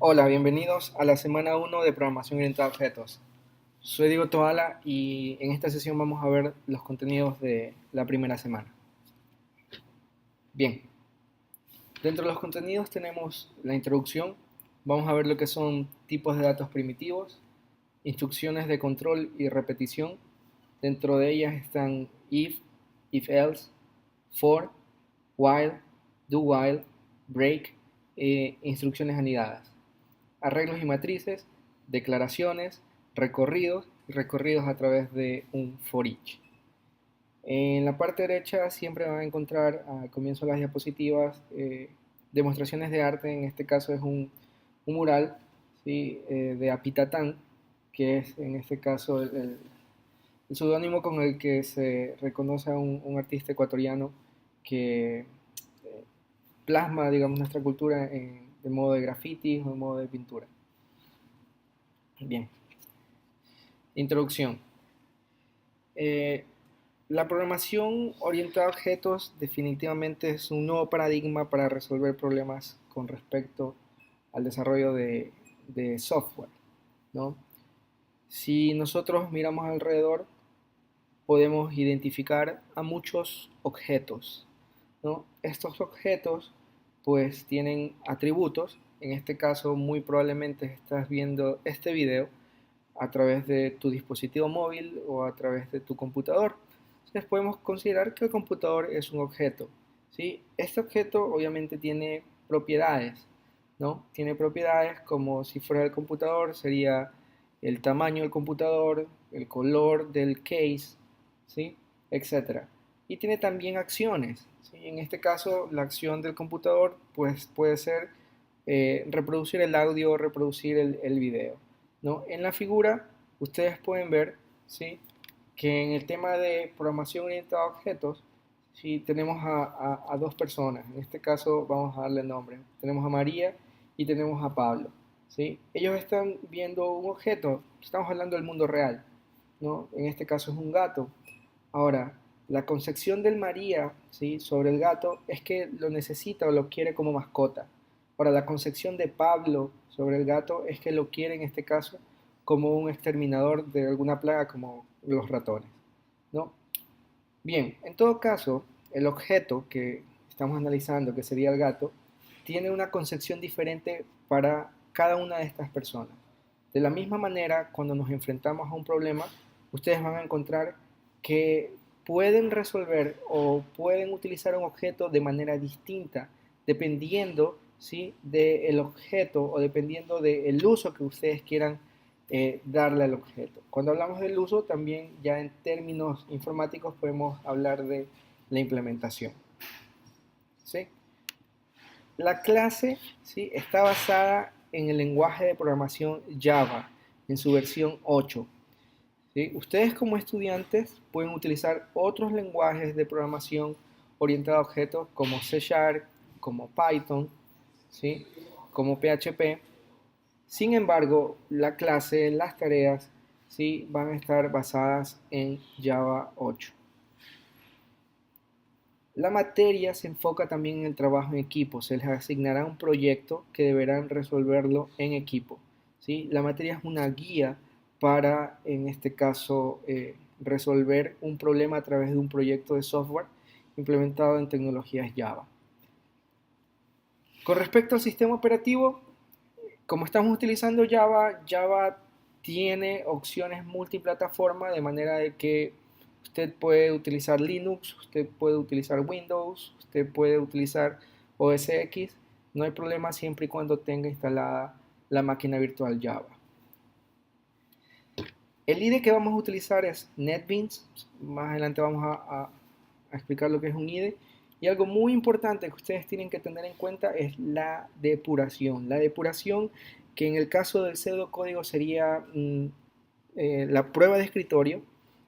Hola, bienvenidos a la semana 1 de Programación Orientada a Objetos. Soy Diego Toala y en esta sesión vamos a ver los contenidos de la primera semana. Bien, dentro de los contenidos tenemos la introducción, vamos a ver lo que son tipos de datos primitivos, instrucciones de control y repetición. Dentro de ellas están if else, for, while, do while, break e instrucciones anidadas. Arreglos y matrices, declaraciones, recorridos y recorridos a través de un for each. En la parte derecha siempre van a encontrar al comienzo de las diapositivas demostraciones de arte. En este caso es un mural, ¿sí? De Apitatán, que es en este caso el seudónimo con el que se reconoce a un artista ecuatoriano que plasma, digamos, nuestra cultura de modo de grafitis o de modo de pintura. Bien, introducción. Eh, la programación orientada a objetos definitivamente es un nuevo paradigma para resolver problemas con respecto al desarrollo de software, ¿no? Si nosotros miramos alrededor, podemos identificar a muchos objetos, ¿no? Estos objetos pues tienen atributos. En este caso muy probablemente estás viendo este video a través de tu dispositivo móvil o a través de tu computador. Entonces podemos considerar que el computador es un objeto, ¿sí? Este objeto obviamente tiene propiedades, ¿no? Tiene propiedades como si fuera el computador, sería el tamaño del computador, el color del case, ¿sí? Etcétera. Y tiene también acciones, ¿sí? En este caso, la acción del computador pues, puede ser reproducir el audio o reproducir el video, ¿no? En la figura ustedes pueden ver, ¿sí? Que en el tema de programación orientada a objetos, ¿sí? Tenemos a dos personas. En este caso vamos a darle nombre. Tenemos a María y tenemos a Pablo, ¿sí? Ellos están viendo un objeto, estamos hablando del mundo real, ¿no? En este caso es un gato. Ahora, la concepción del María, ¿sí? Sobre el gato es que lo necesita o lo quiere como mascota. Ahora, la concepción de Pablo sobre el gato es que lo quiere en este caso como un exterminador de alguna plaga como los ratones, ¿no? Bien, en todo caso, el objeto que estamos analizando, que sería el gato, tiene una concepción diferente para cada una de estas personas. De la misma manera, cuando nos enfrentamos a un problema, ustedes van a encontrar que pueden resolver o pueden utilizar un objeto de manera distinta, dependiendo, ¿sí? Del objeto o dependiendo del uso que ustedes quieran darle al objeto. Cuando hablamos del uso, también ya en términos informáticos podemos hablar de la implementación, ¿sí? La clase, ¿sí? Está basada en el lenguaje de programación Java, en su versión 8. ¿Sí? Ustedes como estudiantes pueden utilizar otros lenguajes de programación orientada a objetos como C Sharp, como Python, ¿sí? Como PHP. Sin embargo, la clase, las tareas, ¿sí? Van a estar basadas en Java 8. La materia se enfoca también en el trabajo en equipo. Se les asignará un proyecto que deberán resolverlo en equipo, ¿sí? La materia es una guía para, en este caso, resolver un problema a través de un proyecto de software implementado en tecnologías Java. Con respecto al sistema operativo, como estamos utilizando Java, Java tiene opciones multiplataforma, de manera de que usted puede utilizar Linux, usted puede utilizar Windows, usted puede utilizar OS X, no hay problema siempre y cuando tenga instalada la máquina virtual Java. El IDE que vamos a utilizar es NetBeans, más adelante vamos a explicar lo que es un IDE. Y algo muy importante que ustedes tienen que tener en cuenta es la depuración. La depuración, que en el caso del pseudocódigo sería la prueba de escritorio,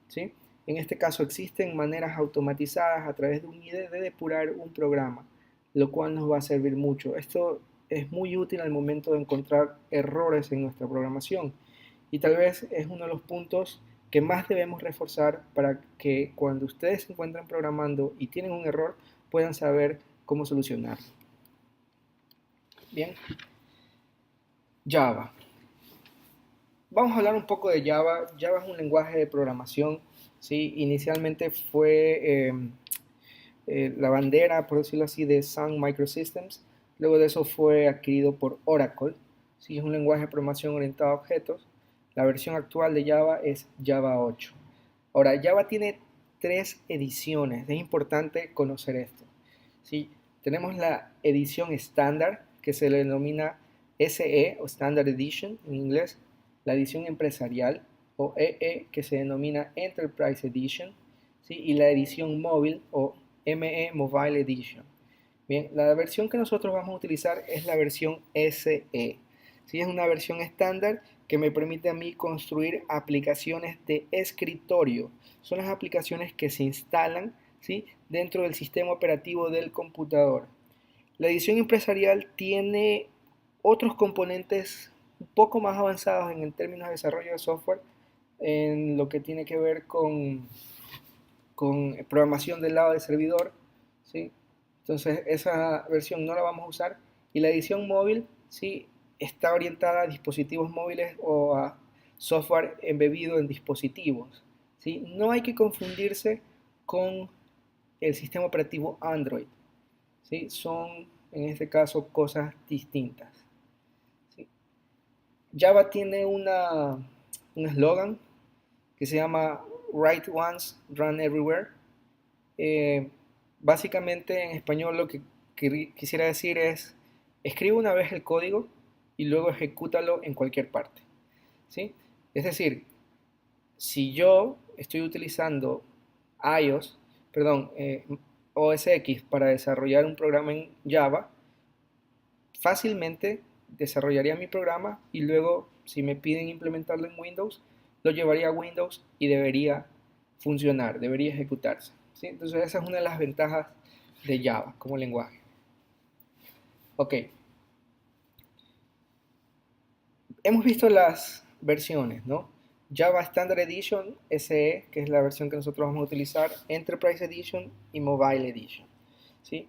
¿sí? En este caso existen maneras automatizadas a través de un IDE de depurar un programa, lo cual nos va a servir mucho. Esto es muy útil al momento de encontrar errores en nuestra programación y tal vez es uno de los puntos que más debemos reforzar para que cuando ustedes se encuentren programando y tienen un error puedan saber cómo solucionarlo. Bien. Java. Vamos a hablar un poco de Java. Java es un lenguaje de programación, ¿sí? Inicialmente fue la bandera, por decirlo así, de Sun Microsystems. Luego de eso fue adquirido por Oracle. ¿Sí? Es un lenguaje de programación orientado a objetos. La versión actual de Java es Java 8. Ahora, Java tiene tres ediciones. Es importante conocer esto. ¿Sí? Tenemos la edición estándar, que se le denomina SE o Standard Edition en inglés, la edición empresarial o EE, que se denomina Enterprise Edition, ¿sí? Y la edición móvil o ME Mobile Edition. Bien, la versión que nosotros vamos a utilizar es la versión SE. ¿Sí? Es una versión estándar que me permite a mí construir aplicaciones de escritorio. Son las aplicaciones que se instalan, ¿sí? Dentro del sistema operativo del computador. La edición empresarial tiene otros componentes un poco más avanzados en el términos de desarrollo de software, en lo que tiene que ver con programación del lado del servidor, ¿sí? Entonces esa versión no la vamos a usar. Y la edición móvil, ¿sí? Está orientada a dispositivos móviles o a software embebido en dispositivos, ¿sí? No hay que confundirse con el sistema operativo Android, ¿sí? Son en este caso cosas distintas, ¿sí? Java tiene un eslogan que se llama Write Once, Run Everywhere. Eh, Básicamente en español lo que quisiera decir es, escribe una vez el código y luego ejecútalo en cualquier parte, ¿sí? Es decir, si yo estoy utilizando iOS, perdón, OS X para desarrollar un programa en Java, fácilmente desarrollaría mi programa y luego, si me piden implementarlo en Windows, lo llevaría a Windows y debería funcionar, debería ejecutarse, ¿sí? Entonces esa es una de las ventajas de Java como lenguaje. Ok, hemos visto las versiones, ¿no? Java Standard Edition SE, que es la versión que nosotros vamos a utilizar, Enterprise Edition y Mobile Edition, ¿sí?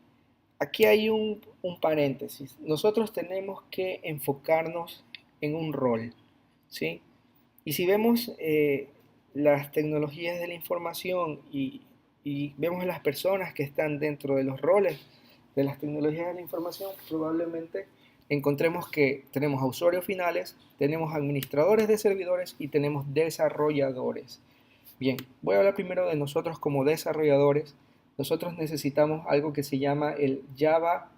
Aquí hay un paréntesis. Nosotros tenemos que enfocarnos en un rol, ¿sí? Y si vemos las tecnologías de la información y vemos las personas que están dentro de los roles de las tecnologías de la información, probablemente encontremos que tenemos a usuarios finales, tenemos administradores de servidores y tenemos desarrolladores. Bien, voy a hablar primero de nosotros como desarrolladores. Nosotros necesitamos algo que se llama el Java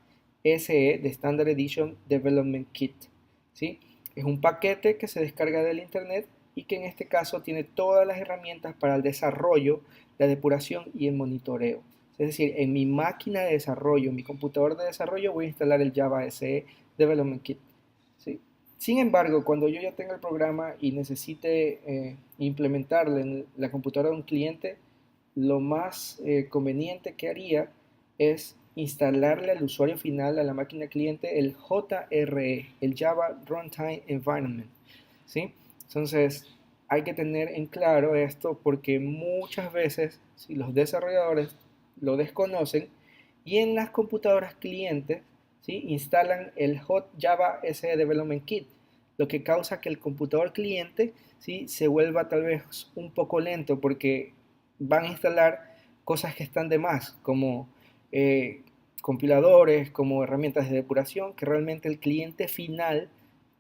SE de Standard Edition Development Kit, ¿sí? Es un paquete que se descarga del internet y que en este caso tiene todas las herramientas para el desarrollo, la depuración y el monitoreo. Es decir, en mi máquina de desarrollo, en mi computador de desarrollo, voy a instalar el Java SE Development Kit, ¿sí? Sin embargo, cuando yo ya tenga el programa y necesite implementarlo en la computadora de un cliente, lo más conveniente que haría es instalarle al usuario final, a la máquina cliente, el JRE, el Java Runtime Environment, ¿sí? Entonces, hay que tener en claro esto porque muchas veces si los desarrolladores lo desconocen y en las computadoras clientes, ¿sí? Instalan el Hot Java SE Development Kit, lo que causa que el computador cliente, ¿sí? Se vuelva tal vez un poco lento porque van a instalar cosas que están de más, como compiladores, como herramientas de depuración, que realmente el cliente final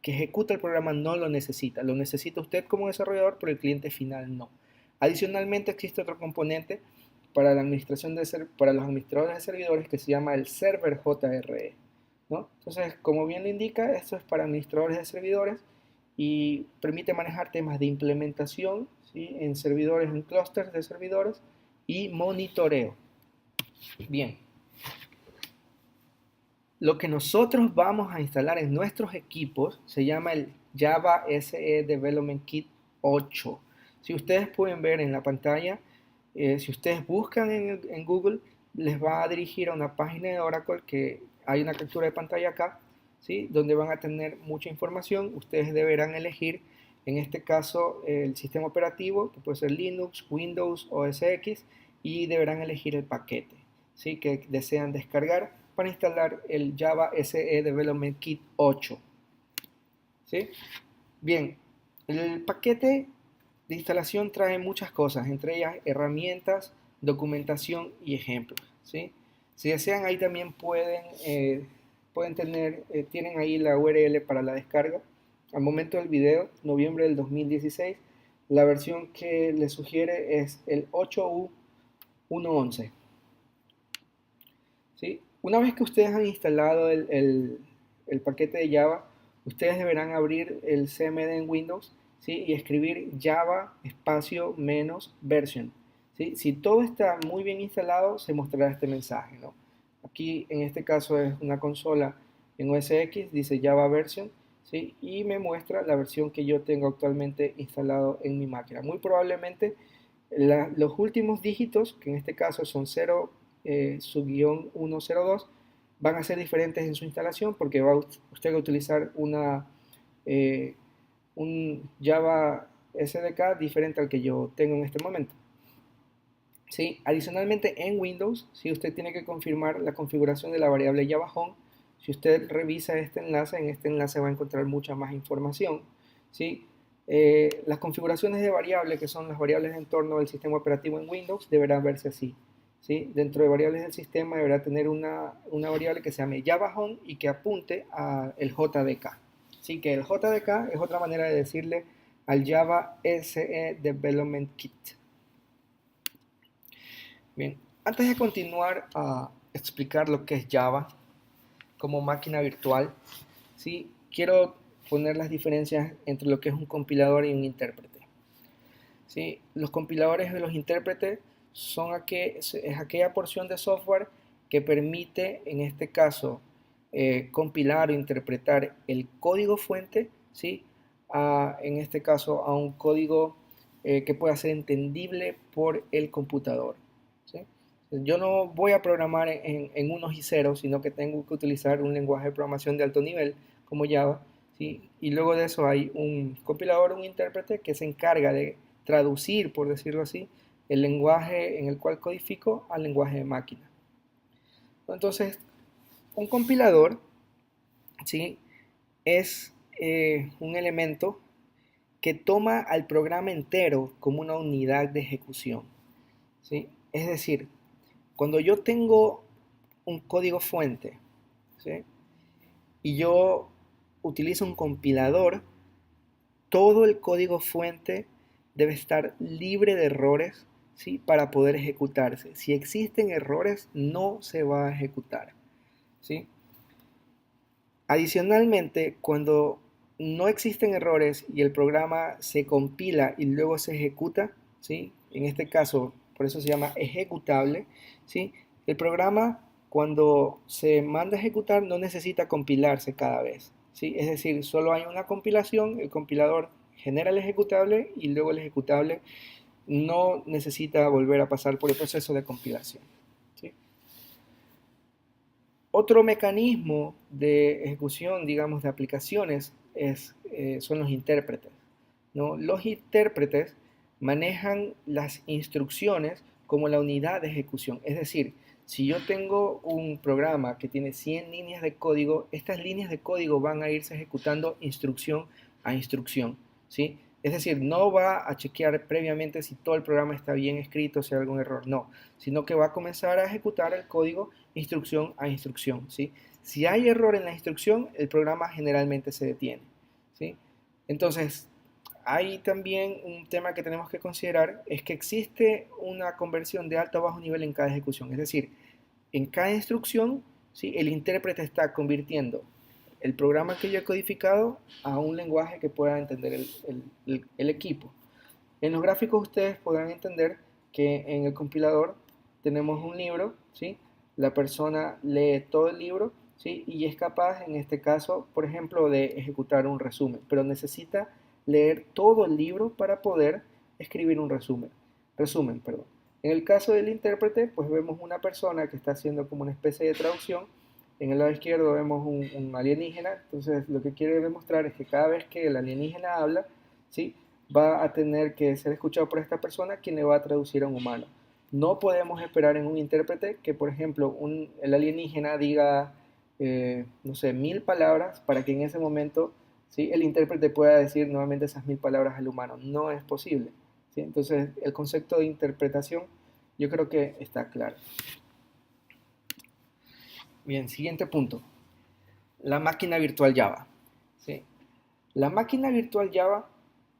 que ejecuta el programa no lo necesita. Lo necesita usted como desarrollador, pero el cliente final no. Adicionalmente existe otro componente para la administración para los administradores de servidores que se llama el server JRE, ¿no? Entonces, como bien lo indica, esto es para administradores de servidores y permite manejar temas de implementación, ¿sí? En servidores, en clústeres de servidores y monitoreo. Bien, lo que nosotros vamos a instalar en nuestros equipos se llama el Java SE Development Kit 8. Si ustedes pueden ver en la pantalla, si ustedes buscan en Google, les va a dirigir a una página de Oracle que hay una captura de pantalla acá, ¿sí? Donde van a tener mucha información. Ustedes deberán elegir, en este caso, el sistema operativo, que puede ser Linux, Windows, OS X, y deberán elegir el paquete, ¿sí? Que desean descargar para instalar el Java SE Development Kit 8. ¿sí? Bien, el paquete de instalación trae muchas cosas, entre ellas herramientas, documentación y ejemplos, ¿sí? Si desean, ahí también pueden tener, tienen ahí la URL para la descarga. Al momento del video, noviembre del 2016, la versión que les sugiere es el 8U111, ¿sí? Una vez que ustedes han instalado el paquete de Java, ustedes deberán abrir el CMD en Windows, ¿sí? Y escribir Java espacio menos version, ¿sí? Si todo está muy bien instalado, se mostrará este mensaje, ¿no? Aquí en este caso es una consola en OS X, dice Java version, ¿sí? Y me muestra la versión que yo tengo actualmente instalado en mi máquina. Muy probablemente los últimos dígitos, que en este caso son 0 su guión 102, van a ser diferentes en su instalación porque va usted a utilizar eh, un Java SDK diferente al que yo tengo en este momento. ¿Sí? Adicionalmente en Windows, si usted tiene que confirmar la configuración de la variable Java Home, si usted revisa este enlace, en este enlace va a encontrar mucha más información. ¿Sí? Las configuraciones de variables, que son las variables de entorno del sistema operativo en Windows, deberán verse así. ¿Sí? Dentro de variables del sistema deberá tener una variable que se llame Java Home y que apunte al JDK. Así que el JDK es otra manera de decirle al Java SE Development Kit. Bien, antes de continuar a explicar lo que es Java como máquina virtual, ¿sí? Quiero poner las diferencias entre lo que es un compilador y un intérprete. ¿Sí? Los compiladores y los intérpretes es aquella porción de software que permite, en este caso, compilar o interpretar el código fuente, ¿sí? En este caso, a un código que pueda ser entendible por el computador. ¿Sí? Yo no voy a programar en unos y ceros, sino que tengo que utilizar un lenguaje de programación de alto nivel como Java, ¿sí? Y luego de eso hay un compilador, un intérprete que se encarga de traducir, por decirlo así, el lenguaje en el cual codifico al lenguaje de máquina. Entonces, un compilador, ¿sí? Es un elemento que toma al programa entero como una unidad de ejecución, ¿sí? Es decir, cuando yo tengo un código fuente, ¿sí? Y yo utilizo un compilador, todo el código fuente debe estar libre de errores, ¿sí? Para poder ejecutarse. Si existen errores, no se va a ejecutar, ¿sí? Adicionalmente, cuando no existen errores y el programa se compila y luego se ejecuta, ¿sí? En este caso, por eso se llama ejecutable, ¿sí? El programa, cuando se manda a ejecutar, no necesita compilarse cada vez, ¿sí? Es decir, solo hay una compilación, el compilador genera el ejecutable y luego el ejecutable no necesita volver a pasar por el proceso de compilación, ¿sí? Otro mecanismo de ejecución, digamos, de aplicaciones son los intérpretes, ¿no? Los intérpretes manejan las instrucciones como la unidad de ejecución. Es decir, si yo tengo un programa que tiene 100 líneas de código, estas líneas de código van a irse ejecutando instrucción a instrucción, ¿sí? Es decir, no va a chequear previamente si todo el programa está bien escrito, si hay algún error, no, sino que va a comenzar a ejecutar el código instrucción a instrucción, ¿sí? Si hay error en la instrucción, el programa generalmente se detiene, ¿sí? Entonces, hay también un tema que tenemos que considerar, es que existe una conversión de alto a bajo nivel en cada ejecución, es decir, en cada instrucción, ¿sí? El intérprete está convirtiendo el programa que yo he codificado a un lenguaje que pueda entender el equipo. En los gráficos ustedes podrán entender que en el compilador tenemos un libro, ¿sí? La persona lee todo el libro, ¿sí? Y es capaz, en este caso, por ejemplo, de ejecutar un resumen, pero necesita leer todo el libro para poder escribir un resumen, perdón. En el caso del intérprete, pues vemos una persona que está haciendo como una especie de traducción. En el lado izquierdo vemos un alienígena, entonces lo que quiere demostrar es que cada vez que el alienígena habla, ¿sí? Va a tener que ser escuchado por esta persona quien le va a traducir a un humano. No podemos esperar en un intérprete que, por ejemplo, el alienígena diga, no sé, 1000 palabras para que en ese momento ¿sí? El intérprete pueda decir nuevamente esas 1000 palabras al humano. No es posible, ¿sí? Entonces, el concepto de interpretación yo creo que está claro. Bien, siguiente punto. La máquina virtual Java, ¿sí? La máquina virtual Java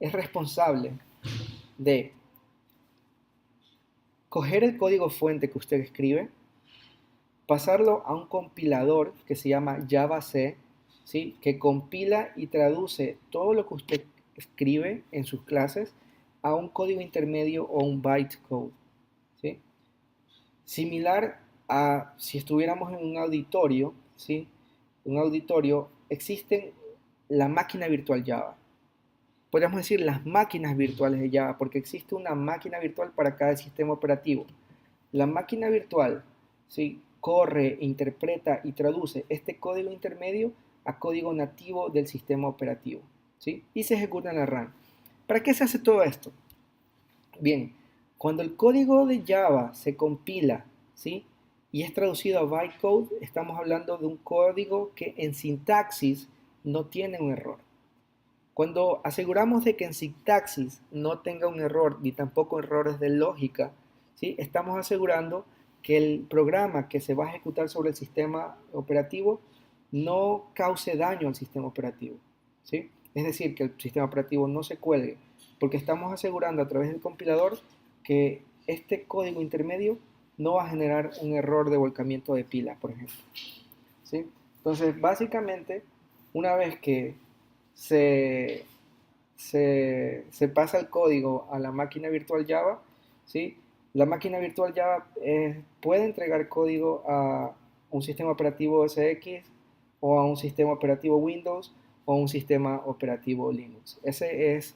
es responsable de coger el código fuente que usted escribe, pasarlo a un compilador que se llama JavaC, ¿sí? Que compila y traduce todo lo que usted escribe en sus clases a un código intermedio o un bytecode, ¿sí? Similar a si estuviéramos en un auditorio, ¿sí? Un auditorio, existen la máquina virtual Java. Podríamos decir las máquinas virtuales de Java, porque existe una máquina virtual para cada sistema operativo. La máquina virtual, ¿sí? Corre, interpreta y traduce este código intermedio a código nativo del sistema operativo, ¿sí? Y se ejecuta en la RAM. ¿Para qué se hace todo esto? Bien, cuando el código de Java se compila, ¿sí? Y es traducido a bytecode, estamos hablando de un código que en sintaxis no tiene un error. Cuando aseguramos de que en sintaxis no tenga un error ni tampoco errores de lógica, ¿sí? Estamos asegurando que el programa que se va a ejecutar sobre el sistema operativo no cause daño al sistema operativo, ¿sí? Es decir, que el sistema operativo no se cuelgue, porque estamos asegurando a través del compilador que este código intermedio no va a generar un error de volcamiento de pila, por ejemplo, ¿sí? Entonces, básicamente, una vez que se, se pasa el código a la máquina virtual Java, ¿sí? La máquina virtual Java puede entregar código a un sistema operativo OS X o a un sistema operativo Windows o a un sistema operativo Linux. Ese es